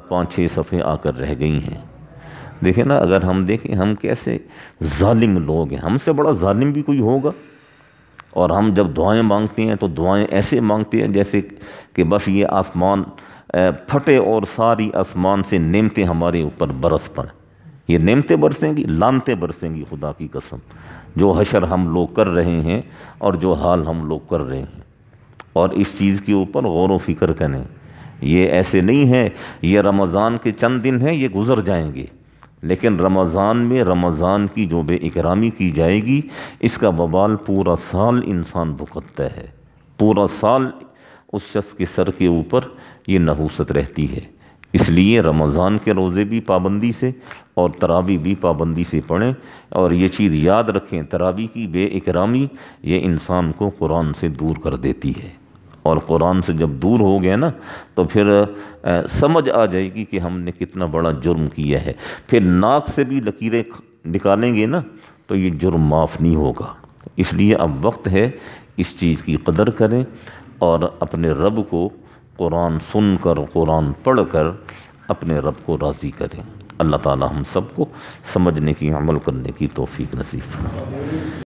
5 6 صفحے آ کر رہ گئی ہیں۔ دیکھیں نا، اگر ہم دیکھیں ہم کیسے ظالم لوگ ہیں، ہم سے بڑا ظالم بھی کوئی ہوگا؟ اور ہم جب دعائیں مانگتے ہیں تو دعائیں ایسے مانگتے ہیں جیسے کہ بس یہ آسمان پھٹے اور ساری آسمان سے نعمتیں ہمارے اوپر برس پڑیں۔ یہ نعمتیں برسیں گی، لعنتیں برسیں گی، خدا کی قسم، جو حشر ہم لوگ کر رہے ہیں اور جو حال ہم لوگ کر رہے ہیں۔ اور اس چیز کے اوپر غور و فکر کریں، یہ ایسے نہیں ہے یہ رمضان کے چند دن ہیں، یہ گزر جائیں گے، لیکن رمضان میں رمضان کی جو بے اکرامی کی جائے گی، اس کا وبال پورا سال انسان بھگتتا ہے، پورا سال اس شخص کے سر کے اوپر یہ نحوست رہتی ہے۔ اس لیے رمضان کے روزے بھی پابندی سے اور تراویح بھی پابندی سے پڑھیں، اور یہ چیز یاد رکھیں، تراویح کی بے اکرامی یہ انسان کو قرآن سے دور کر دیتی ہے، اور قرآن سے جب دور ہو گیا نا تو پھر سمجھ آ جائے گی کہ ہم نے کتنا بڑا جرم کیا ہے۔ پھر ناک سے بھی لکیریں نکالیں گے نا تو یہ جرم معاف نہیں ہوگا۔ اس لیے اب وقت ہے اس چیز کی قدر کریں اور اپنے رب کو قرآن سن کر، قرآن پڑھ کر اپنے رب کو راضی کریں۔ اللہ تعالی ہم سب کو سمجھنے کی، عمل کرنے کی توفیق نصیب فرمائے۔